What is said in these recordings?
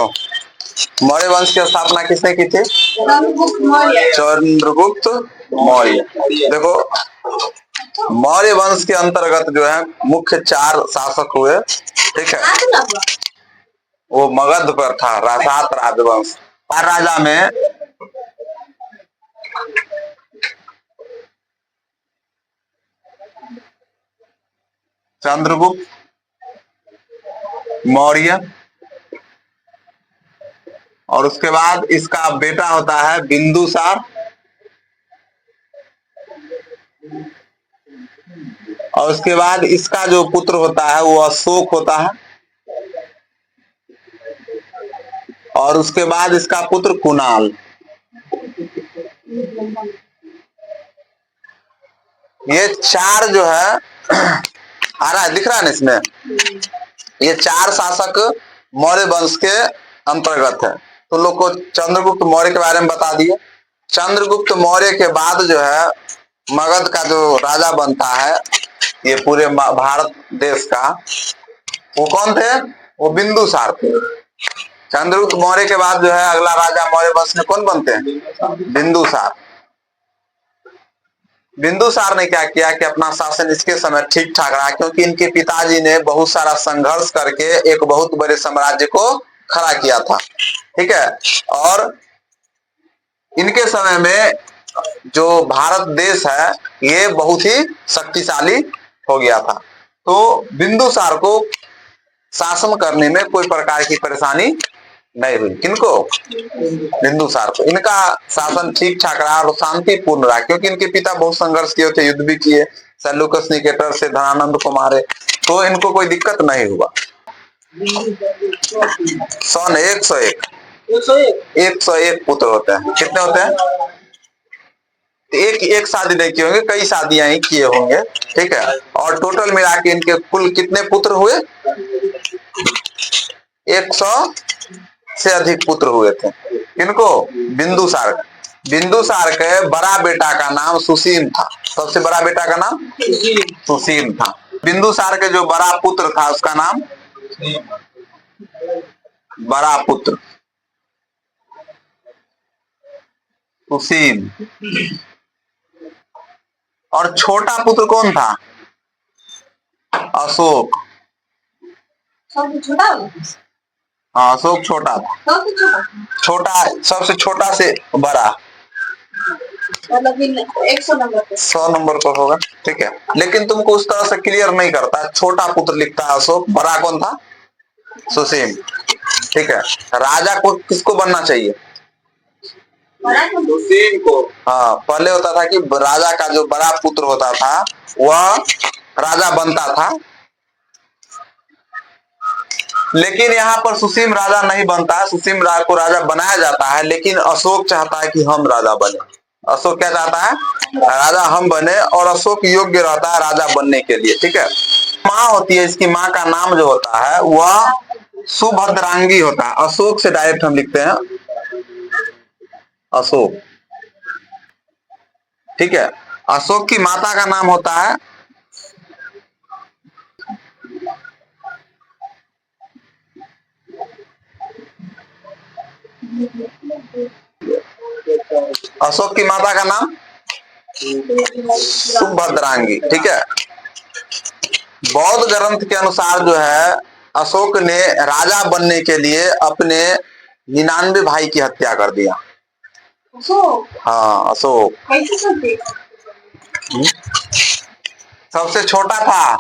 सुनो, मौर्य वंश की स्थापना किसने की थी? चंद्रगुप्त मौर्य। देखो, मौर्य वंश के अंतर्गत जो है मुख्य 4 शासक हुए, ठीक है। वो मगध पर था, रासात राजवंश। 4 राजा में चंद्रगुप्त मौर्य, और उसके बाद इसका बेटा होता है बिंदुसार, और उसके बाद इसका जो पुत्र होता है वो अशोक होता है, और उसके बाद इसका पुत्र कुणाल। ये 4 जो है आ रहा है, दिख रहा है ना इसमें, ये 4 शासक मौर्य वंश के अंतर्गत है। तो लोग को चंद्रगुप्त मौर्य के बारे में बता दिए। चंद्रगुप्त मौर्य के बाद जो है मगध का जो राजा बनता है ये पूरे भारत देश का, वो कौन थे? वो बिंदुसार थे। चंद्रगुप्त मौर्य के बाद जो है अगला राजा मौर्य वंश में कौन बनते हैं? बिंदुसार। बिंदुसार ने क्या किया कि अपना शासन इसके समय ठीक ठाक रहा, क्योंकि इनके पिताजी ने बहुत सारा संघर्ष करके एक बहुत बड़े साम्राज्य को खड़ा किया था, ठीक है। और इनके समय में जो भारत देश है ये बहुत ही शक्तिशाली हो गया था। तो बिंदुसार को शासन करने में कोई प्रकार की परेशानी नहीं हुई। किनको? बिंदुसार को। इनका शासन ठीक ठाक रहा और शांतिपूर्ण रहा, क्योंकि इनके पिता बहुत संघर्ष किए थे, युद्ध भी किए, सेल्यूकस निकेटर से धनानंद को मारे, तो इनको कोई दिक्कत नहीं हुआ। सन 101 पुत्र होते हैं। कितने होते हैं? एक शादी नहीं किए होंगे, कई शादियां ही किए होंगे, ठीक है। और टोटल मिला के इनके कुल कितने पुत्र हुए? 100 से अधिक पुत्र हुए थे। इनको? बिंदुसार। बिंदुसार के बड़ा बेटा का नाम सुसीम था। सबसे बड़ा बेटा का नाम सुसीम था। बिंदुसार के जो बड़ा पुत्र था उसका नाम बड़ा पुत्र सुसीम, और छोटा पुत्र कौन था? अशोक। छोटा? हाँ, अशोक छोटा था। छोटा, सबसे छोटा से बड़ा, मतलब 100 नंबर पर होगा, ठीक है। लेकिन तुमको उस तरह से क्लियर नहीं करता। छोटा पुत्र लिखता है अशोक, बड़ा कौन था? सुसीम, ठीक है। राजा को किसको बनना चाहिए? सुसीम को। हाँ, पहले होता था कि राजा का जो बड़ा पुत्र होता था वह राजा बनता था, लेकिन यहाँ पर सुसीम राजा नहीं बनता है। सुसीम को राजा बनाया जाता है, लेकिन अशोक चाहता है कि हम राजा बने। अशोक क्या चाहता है? राजा हम बने, और अशोक योग्य रहता है राजा बनने के लिए, ठीक है। माँ होती है, इसकी माँ का नाम जो होता है वह सुभद्रांगी होता है। अशोक से डायरेक्ट हम लिखते हैं अशोक, ठीक है। अशोक की माता का नाम होता है अशोक की माता का नाम सुभद्रांगी, ठीक है। बौद्ध ग्रंथ के अनुसार जो है अशोक ने राजा बनने के लिए अपने 99 भाई की हत्या कर दिया। हाँ, अशोक सबसे छोटा था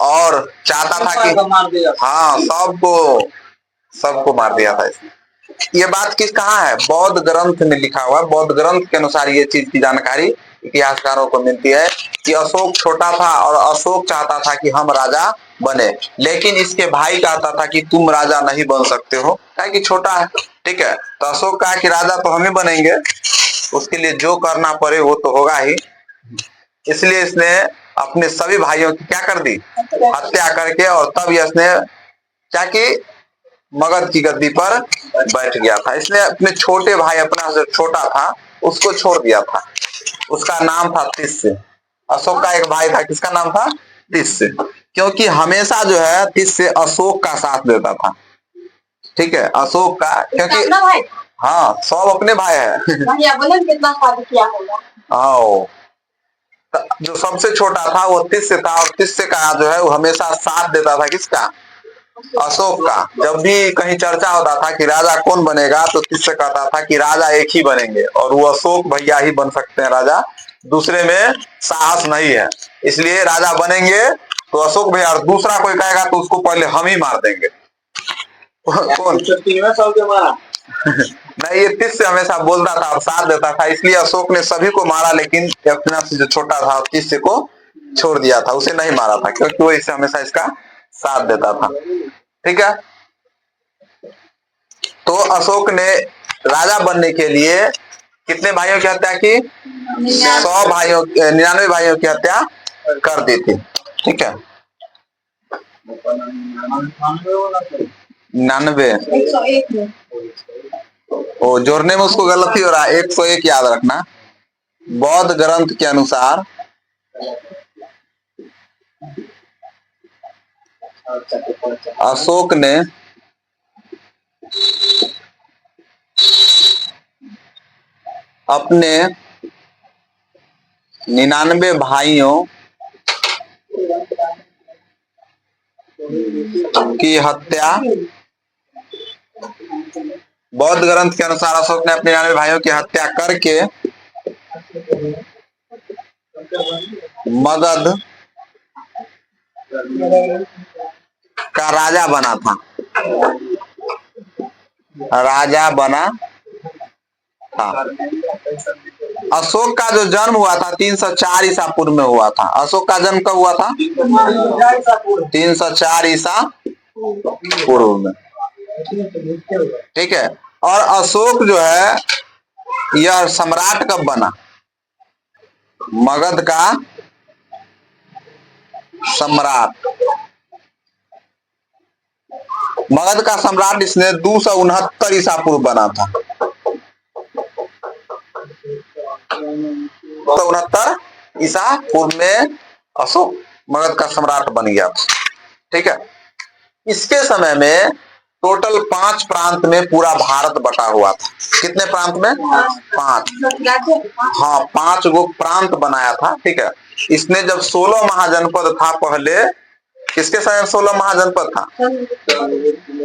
और चाहता था कि हाँ सबको मार दिया था इसने। ये बात कहाँ है? बौद्ध ग्रंथ में लिखा हुआ है। बौद्ध ग्रंथ के अनुसार ये चीज की जानकारी इतिहासकारों को मिलती है कि अशोक छोटा था और अशोक चाहता था कि हम राजा बने, लेकिन इसके भाई कहता था कि तुम राजा नहीं बन सकते हो, क्या कि छोटा है, ठीक है। तो अशोक कहा कि राजा तो हम ही बनेंगे, उसके लिए जो करना पड़े वो तो होगा ही। इसलिए इसने अपने सभी भाइयों की क्या कर दी? हत्या करके, और तब इसने क्या कि मगध की गद्दी पर बैठ गया था। इसने अपने छोटे भाई, अपना जो छोटा था उसको छोड़ दिया था। उसका नाम था तिस्य। अशोक का एक भाई था, किसका नाम था? तिस्य, क्योंकि हमेशा जो है तिस्य अशोक का साथ देता था। ठीक है, अशोक का, क्योंकि अपना भाई, हाँ सब अपने भाई है। भैया बोले कितना शादी किया होगा। आओ, जो सबसे छोटा था वो तिस्य था, और तिस्य का जो है वो हमेशा साथ देता था किसका? अशोक का। जब भी कहीं चर्चा होता था कि राजा कौन बनेगा तो तिस्य कहता था कि राजा एक ही बनेंगे, और वो अशोक भैया ही बन सकते हैं राजा, दूसरे में साहस नहीं है, इसलिए राजा बनेंगे तो अशोक भैया, और दूसरा कोई कहेगा तो उसको पहले हम ही मार देंगे। कौन? नहीं, ये तिस्य हमेशा बोलता था और साथ देता था, इसलिए अशोक ने सभी को मारा, लेकिन अपना से जो छोटा था तिस्य को छोड़ दिया था, उसे नहीं मारा था, क्योंकि वो इसे हमेशा इसका साथ देता था। ठीक है, तो अशोक ने राजा बनने के लिए कितने भाइयों की हत्या की? 100 भाइयों, 99 भाइयों की हत्या कर दी थी। ठीक है, 99, 101 ओ जोड़ने में उसको गलती हो रहा है, 101 याद रखना। बौद्ध ग्रंथ के अनुसार अशोक ने अपने 99 भाइयों की हत्या, बौद्ध ग्रंथ के अनुसार अशोक ने अपने 99 भाइयों की हत्या करके मगध का राजा बना था, राजा बना था। अशोक का जो जन्म हुआ था 304 ईसा पूर्व में हुआ था। अशोक का जन्म कब हुआ था? 304 ईसा पूर्व में। ठीक है, और अशोक जो है यह सम्राट कब बना? मगध का सम्राट, मगध का सम्राट इसने 269 ईसा पूर्व बना था। 269 ईसा पूर्व में अशोक मगध का सम्राट बन गया था। ठीक है, इसके समय में टोटल 5 प्रांत में पूरा भारत बटा हुआ था। कितने प्रांत में? 5। हाँ, 5 गो प्रांत बनाया था। ठीक है, इसने जब 16 महाजनपद था पहले, किसके समय में 16 महाजनपद था?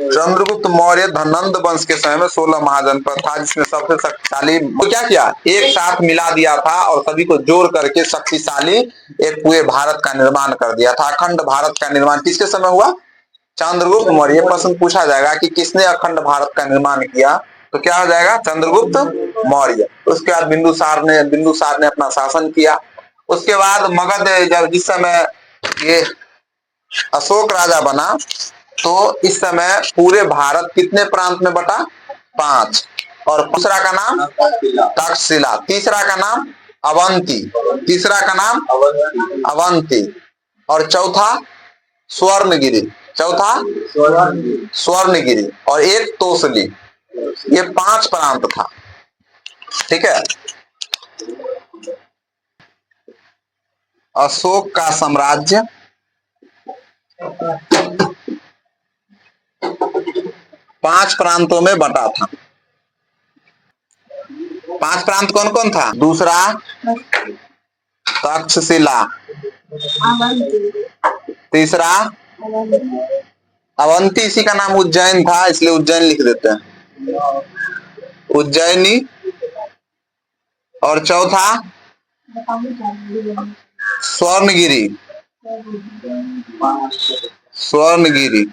चंद्रगुप्त मौर्य धनंद वंश के समय में 16 महाजनपद था, जिसने सबसे शक्तिशाली तो क्या किया, एक साथ मिला दिया था और सभी को जोड़ करके शक्तिशाली एक पूरे भारत का निर्माण कर दिया था। अखंड भारत का निर्माण किसके समय हुआ? चंद्रगुप्त मौर्य। प्रश्न पूछा जाएगा कि किसने अखंड भारत का निर्माण किया, तो क्या हो जाएगा? चंद्रगुप्त मौर्य। उसके बाद बिंदुसार ने अपना शासन किया। उसके बाद मगध, जब जिस समय ये अशोक राजा बना तो इस समय पूरे भारत कितने प्रांत में बटा? 5। और दूसरा का नाम तक्षशिला, तीसरा का नाम अवंती, तीसरा का नाम अवंती, और चौथा स्वर्णगिरी, चौथा स्वर्णगिरी, और एक तोसली। ये 5 प्रांत था। ठीक है, अशोक का साम्राज्य 5 प्रांतों में बटा था। 5 प्रांत कौन कौन था? दूसरा तक्षशिला, तीसरा अवंती, इसी का नाम उज्जैन था इसलिए उज्जैन लिख देते हैं, उज्जैनी, और चौथा स्वर्णगिरी, स्वर्णगिरी,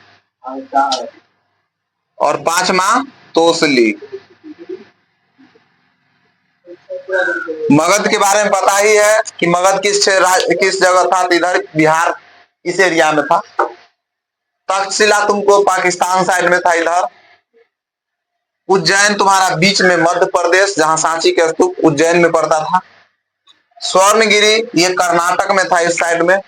और 5वां तोसली। मगध के बारे में पता ही है कि मगध किस जगह था, तो इधर बिहार इस एरिया में था। तक्षशिला तुमको पाकिस्तान साइड में था इधर। उज्जैन तुम्हारा बीच में मध्य प्रदेश, जहां सांची के स्तूप उज्जैन में पड़ता था। स्वर्णगिरी ये कर्नाटक में था, इस साइड में।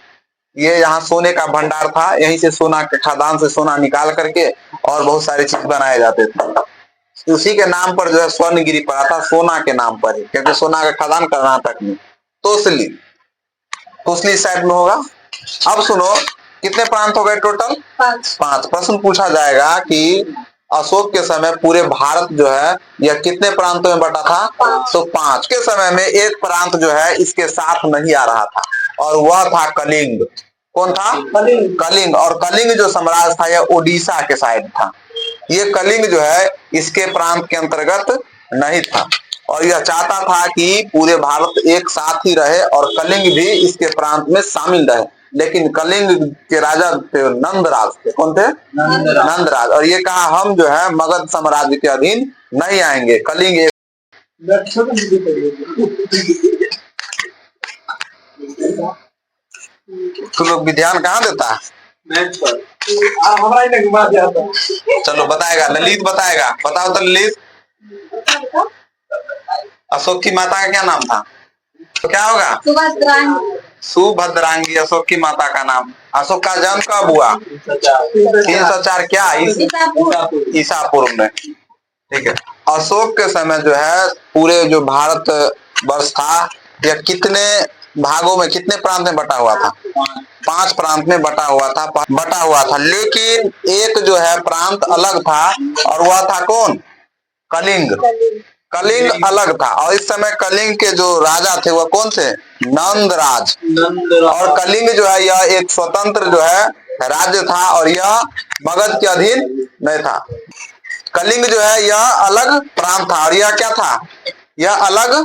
ये यहाँ सोने का भंडार था, यहीं से सोना के खदान से सोना निकाल करके और बहुत सारी चीज बनाए जाते थे। उसी के नाम पर जो है स्वर्णगिरी पड़ा था, सोना के नाम पर ही, क्योंकि सोना का खदान कर्नाटक में। तोसली, तोसली साइड में होगा। अब सुनो, कितने प्रांत हो गए टोटल? 5। प्रश्न पूछा जाएगा कि अशोक के समय पूरे भारत जो है यह कितने प्रांतों में बटा था? तो 5 के समय में एक प्रांत जो है इसके साथ नहीं आ रहा था और वह था कलिंग। कौन था? कलिंग। और कलिंग जो साम्राज्य था यह उड़ीसा के साइड था। ये कलिंग जो है इसके प्रांत के अंतर्गत नहीं था और यह चाहता था कि पूरे भारत एक साथ ही रहे और कलिंग भी इसके प्रांत में शामिल रहे, लेकिन कलिंग के राजा थे नंदराज थे। कौन थे? नंदराज। और ये कहा हम जो है मगध साम्राज्य के अधीन नहीं आएंगे। कलिंग एक तू लोग भी ध्यान कहाँ देता है? चलो बताएगा, ललित बताएगा। बताओ तो ललित, अशोक की माता का क्या नाम था? तो क्या होगा? सुभद्रांगी। सुभद्रांगी अशोक की माता का नाम। अशोक का जन्म कब हुआ? 304 क्या? ईसा पूर्व में। ठीक है। अशोक के समय जो है पूरे जो भारत वर्ष था यह कितने भागों में, कितने प्रांत में बटा हुआ था? 5 प्रांत में बटा हुआ था। लेकिन एक जो है प्रांत अलग था और वह था कौन? कलिंग। कलिंग अलग था और इस समय कलिंग के जो राजा थे वह कौन थे? नंदराज। और कलिंग जो है यह एक स्वतंत्र जो है राज्य था और यह मगध के अधीन नहीं था। कलिंग जो है यह अलग प्रांत था और यह क्या था? यह अलग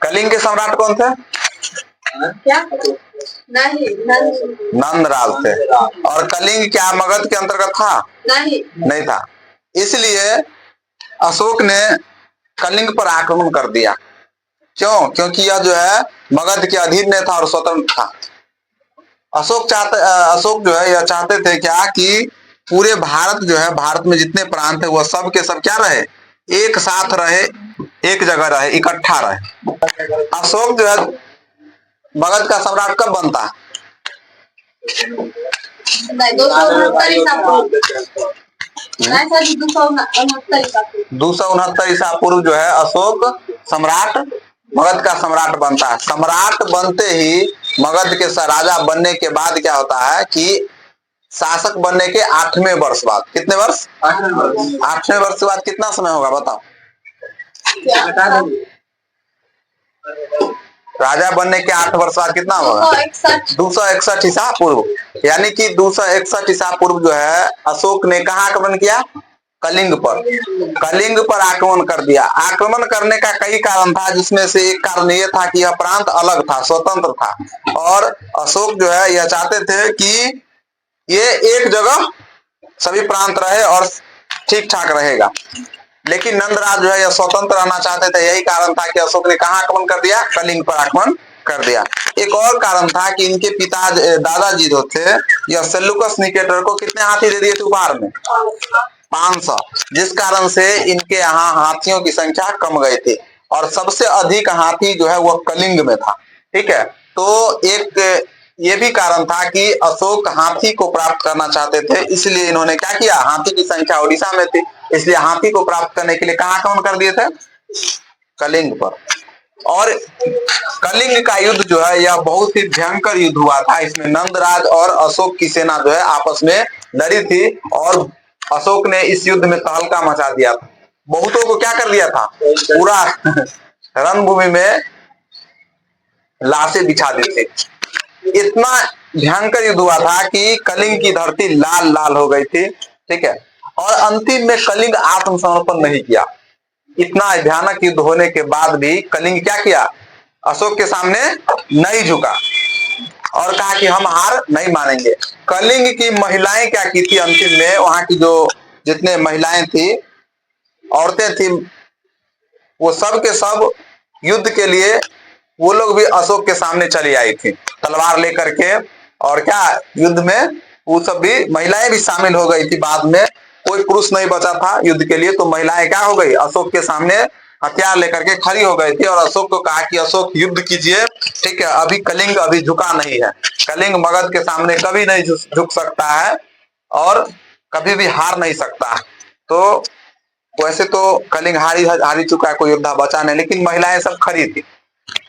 कलिंग के सम्राट कौन थे? क्या? नहीं, नंदराज थे। और कलिंग क्या मगध के अंतर्गत था? नहीं था। इसलिए अशोक ने कलिंग पर आक्रमण कर दिया। क्यों? क्योंकि यह जो है मगध के अधीन नहीं था और स्वतंत्र था। अशोक जो है यह चाहते थे क्या कि पूरे भारत जो है, भारत में जितने प्रांत है वह सब के सब क्या रहे? एक साथ रहे, एक जगह रहे, इकट्ठा रहे। अशोक जो है मगध का सम्राट कब बनता है? 269 ईसा पूर्व जो है अशोक सम्राट, मगध का सम्राट बनता है। सम्राट बनते ही मगध के राजा बनने के बाद क्या होता है कि शासक बनने के 8वें वर्ष बाद, कितने वर्ष? 8वें वर्ष के बाद कितना समय होगा बताओ? राजा बनने के 8 वर्ष बाद कितना होगा? 261 ईसा पूर्व। यानी कि 261 ईसा पूर्व जो है अशोक ने कहाँ आक्रमण किया? कलिंग पर। कलिंग पर आक्रमण कर दिया। आक्रमण करने का कई कारण था, जिसमें से एक कारण यह था कि यह प्रांत अलग था, स्वतंत्र था और अशोक जो है यह चाहते थे कि ये एक जगह सभी प्रांत रहे और ठीक ठाक रहेगा। लेकिन नंदराज जो है यह स्वतंत्र रहना चाहते थे। यही कारण था कि अशोक ने कहाँ आक्रमण कर दिया? कलिंग पर आक्रमण कर दिया। एक और कारण था कि इनके पिता दादाजी जो थे यह सेल्यूकस निकेटर को कितने हाथी दे दिए थे उपहार में? 500। जिस कारण से इनके यहाँ हाथियों की संख्या कम गई थी और सबसे अधिक हाथी जो है वह कलिंग में था। ठीक है। तो एक ये भी कारण था कि अशोक हाथी को प्राप्त करना चाहते थे, इसलिए इन्होंने क्या किया? हाथी की संख्या उड़ीसा में थी, इसलिए हाथी को प्राप्त करने के लिए कहाँ आक्रमण कर दिए थे? कलिंग पर। और कलिंग का युद्ध जो है यह बहुत ही भयंकर युद्ध हुआ था। इसमें नंदराज और अशोक की सेना जो है आपस में लड़ी थी और अशोक ने इस युद्ध में तहलका मचा दिया था। बहुतों को क्या कर दिया था? पूरा रणभूमि में लाशें बिछा दी थी। इतना भयंकर युद्ध हुआ था कि कलिंग की धरती लाल लाल हो गई थी। ठीक है। और अंतिम में कलिंग आत्मसमर्पण नहीं किया। इतना भयानक युद्ध होने के बाद भी कलिंग क्या किया? अशोक के सामने नहीं झुका और कहा कि हम हार नहीं मानेंगे। कलिंग की महिलाएं क्या की थी अंतिम में? वहां की जो जितने महिलाएं थी, औरतें थी, वो सब के सब युद्ध के लिए वो लोग भी अशोक के सामने चली आई थी तलवार लेकर के। और क्या युद्ध में वो सब भी महिलाएं भी शामिल हो गई थी। बाद में कोई पुरुष नहीं बचा था युद्ध के लिए, तो महिलाएं क्या हो गई? अशोक के सामने हथियार लेकर के खड़ी हो गई थी और अशोक को कहा कि अशोक युद्ध कीजिए। ठीक है। अभी कलिंग अभी झुका नहीं है। कलिंग मगध के सामने कभी नहीं झुक सकता है और कभी भी हार नहीं सकता। तो वैसे तो कलिंग हारी चुका है, कोई योद्धा बचा नहीं, लेकिन महिलाएं सब खड़ी थी।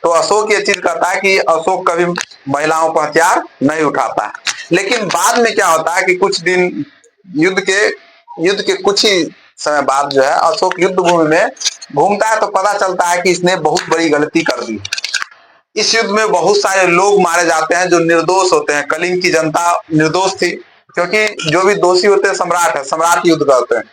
तो अशोक ये चीज कहता है कि अशोक कभी महिलाओं पर हथियार नहीं उठाता है। लेकिन बाद में क्या होता है कि कुछ दिन युद्ध के कुछ ही समय बाद जो है अशोक युद्ध भूमि में घूमता है, तो पता चलता है कि इसने बहुत बड़ी गलती कर दी। इस युद्ध में बहुत सारे लोग मारे जाते हैं जो निर्दोष होते हैं। कलिंग की जनता निर्दोष थी, क्योंकि जो भी दोषी होते हैं सम्राट है, सम्राट युद्ध करते हैं।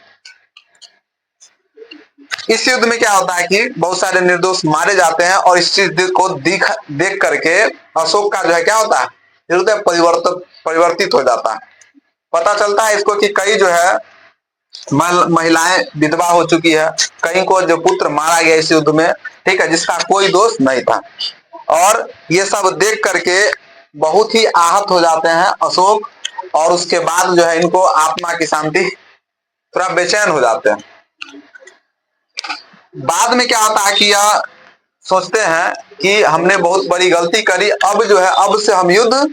इस युद्ध में क्या होता है कि बहुत सारे निर्दोष मारे जाते हैं, और इस चीज को देख करके अशोक का जो है क्या होता है, हृदय परिवर्तित हो जाता है। पता चलता है इसको कि कई जो है महिलाएं विधवा हो चुकी है, कहीं को जो पुत्र मारा गया इस युद्ध में, ठीक है, जिसका कोई दोष नहीं था। और ये सब देख करके बहुत ही आहत हो जाते हैं अशोक, और उसके बाद जो है इनको आत्मा की शांति, थोड़ा बेचैन हो जाते हैं। बाद में क्या होता है कि यह सोचते हैं कि हमने बहुत बड़ी गलती करी, अब जो है अब से हम युद्ध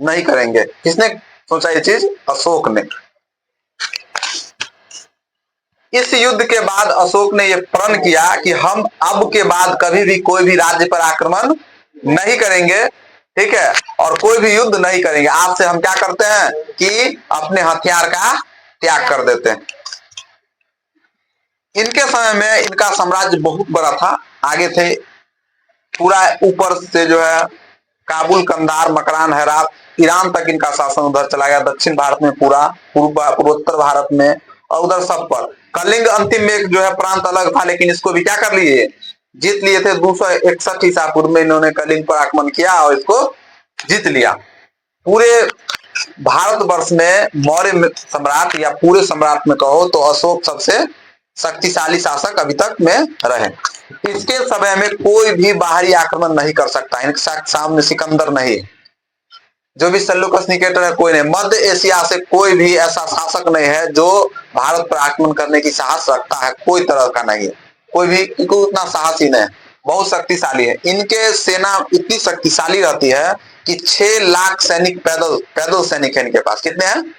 नहीं करेंगे। किसने सोचा ये चीज? अशोक ने। इस युद्ध के बाद अशोक ने यह प्रण किया कि हम अब के बाद कभी भी कोई भी राज्य पर आक्रमण नहीं करेंगे, ठीक है, और कोई भी युद्ध नहीं करेंगे। आज से हम क्या करते हैं कि अपने हथियार का त्याग कर देते हैं। इनके समय में इनका साम्राज्य बहुत बड़ा था, आगे थे पूरा, ऊपर से जो है काबुल, कंधार, मकरान, हेरात, ईरान तक इनका शासन उधर चला गया, दक्षिण भारत में पूरा, पूर्वोत्तर भारत में, और उधर सब पर। कलिंग अंतिम में एक जो है प्रांत अलग था, लेकिन इसको भी क्या कर लिए, जीत लिए थे। 261 ईसा पूर्व में इन्होंने कलिंग पर आक्रमण किया और इसको जीत लिया। पूरे भारतवर्ष में मौर्य सम्राट या पूरे सम्राट में कहो तो अशोक सबसे शक्तिशाली शासक अभी तक में रहे। इसके समय में कोई भी बाहरी आक्रमण नहीं कर सकता, इनके सामने सिकंदर नहीं, जो भी सेल्यूकस निकेटर है कोई नहीं, मध्य एशिया से कोई भी ऐसा शासक नहीं है जो भारत पर आक्रमण करने की साहस रखता है, कोई तरह का नहीं है, कोई भी उतना साहसी नहीं है, बहुत शक्तिशाली है। इनके सेना इतनी शक्तिशाली रहती है कि 6 लाख सैनिक पैदल सैनिक है इनके पास। कितने हैं?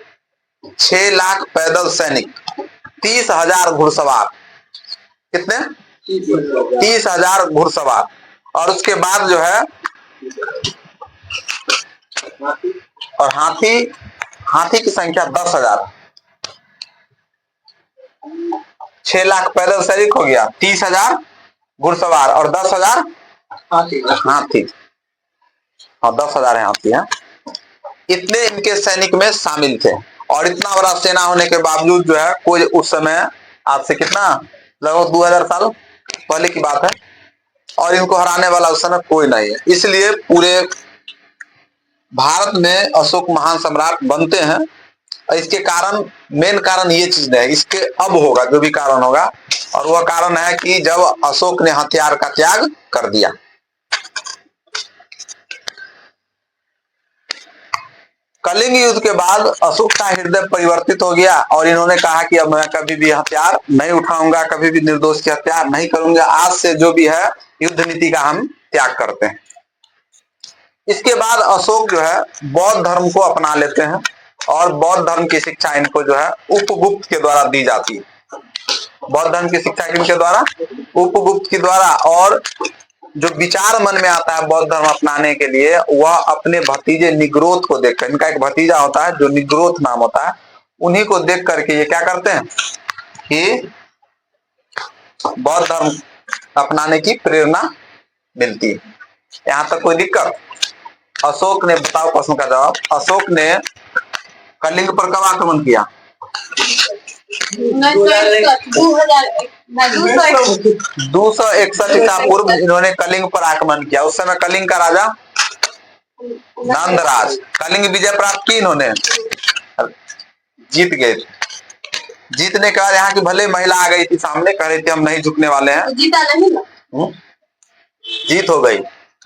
6 लाख पैदल सैनिक, 30,000 घुड़सवार। कितने? 30,000 घुड़सवार। और उसके बाद जो है और हाथी की संख्या 10,000। 6 लाख पैदल सैनिक हो गया, 30,000 घुड़सवार और 10,000 हाथी, और 10,000 हाथी है। इतने इनके सैनिक में शामिल थे। और इतना बड़ा सेना होने के बावजूद जो है कोई उस समय, आज से कितना, लगभग 2000 साल पहले की बात है, और इनको हराने वाला उस समय कोई नहीं है। इसलिए पूरे भारत में अशोक महान सम्राट बनते हैं। इसके कारण, मेन कारण ये चीज है, इसके अब होगा जो भी कारण होगा, और वह कारण है कि जब अशोक ने हथियार का त्याग कर दिया। कलिंग युद्ध के बाद अशोक का हृदय परिवर्तित हो गया, और इन्होंने कहा कि अब मैं कभी भी हथियार नहीं उठाऊंगा, कभी भी निर्दोष की हत्या नहीं करूंगा, आज से जो भी है युद्ध नीति का हम त्याग करते हैं। इसके बाद अशोक जो है बौद्ध धर्म को अपना लेते हैं, और बौद्ध धर्म की शिक्षा इनको जो है उपगुप्त के द्वारा दी जाती है। बौद्ध धर्म की शिक्षा किनके द्वारा? उपगुप्त के द्वारा। और जो विचार मन में आता है बौद्ध धर्म अपनाने के लिए, वह अपने भतीजे निग्रोध को देखकर, इनका एक भतीजा होता है जो निग्रोध नाम होता है, उन्हीं को देख करके ये क्या करते हैं कि बौद्ध धर्म अपनाने की प्रेरणा मिलती है। यहां तक कोई दिक्कत? अशोक ने, बताओ प्रश्न का जवाब, अशोक ने कलिंग पर कब आक्रमण किया? 261 ईसा पूर्व इन्होंने कलिंग पर आक्रमण किया। उस समय कलिंग का राजा नंदराज। कलिंग विजय प्राप्त की इन्होंने, जीत गए। जीतने के बाद यहाँ की भले महिला आ गई थी सामने, कह रही थी हम नहीं झुकने वाले हैं, जीता नहीं ना, जीत हो गई,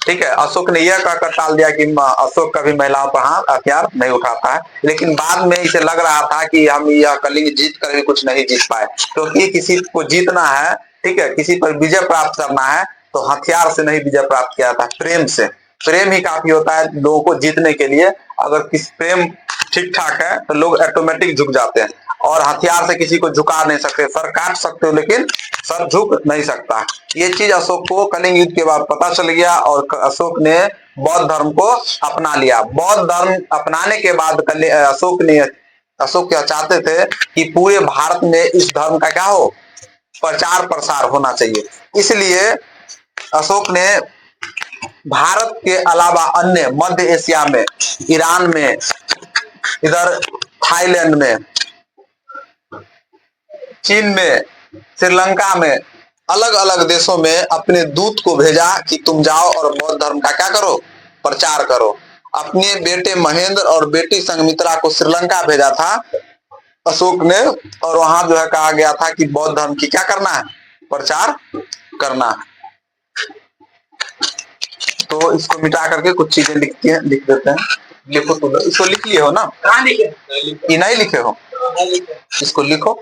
ठीक है। अशोक ने यह कहकर टाल दिया कि अशोक कभी महिलाओं पर हाथ हथियार नहीं उठाता है। लेकिन बाद में इसे लग रहा था कि हम यह कलिंग जीत कर भी कुछ नहीं जीत पाए, क्योंकि किसी को जीतना है, ठीक है, किसी पर विजय प्राप्त करना है तो हथियार से नहीं विजय प्राप्त किया था, प्रेम से। प्रेम ही काफी होता है लोगों को जीतने के लिए। अगर किसी प्रेम ठीक ठाक है तो लोग ऑटोमेटिक झुक जाते हैं। और हथियार से किसी को झुका नहीं सकते, सर काट सकते हो लेकिन सर झुक नहीं सकता। ये चीज अशोक को कलिंग युद्ध के बाद पता चल गया और अशोक ने बौद्ध धर्म को अपना लिया। बौद्ध धर्म अपनाने के बाद अशोक क्या चाहते थे कि पूरे भारत में इस धर्म का क्या हो, प्रचार प्रसार होना चाहिए। इसलिए अशोक ने भारत के अलावा अन्य मध्य एशिया में, ईरान में, इधर थाईलैंड में, चीन में, श्रीलंका में, अलग अलग देशों में अपने दूत को भेजा कि तुम जाओ और बौद्ध धर्म का क्या करो, प्रचार करो। अपने बेटे महेंद्र और बेटी संघमित्रा को श्रीलंका भेजा था अशोक ने, और वहां जो है कहा गया था कि बौद्ध धर्म की क्या करना है, प्रचार करना है। तो इसको मिटा करके कुछ चीजें लिख देते हैं। लिखो तो, इसको लिख लिए हो ना? कहाँ लिखे? ये नहीं लिखे हो, इसको लिखो।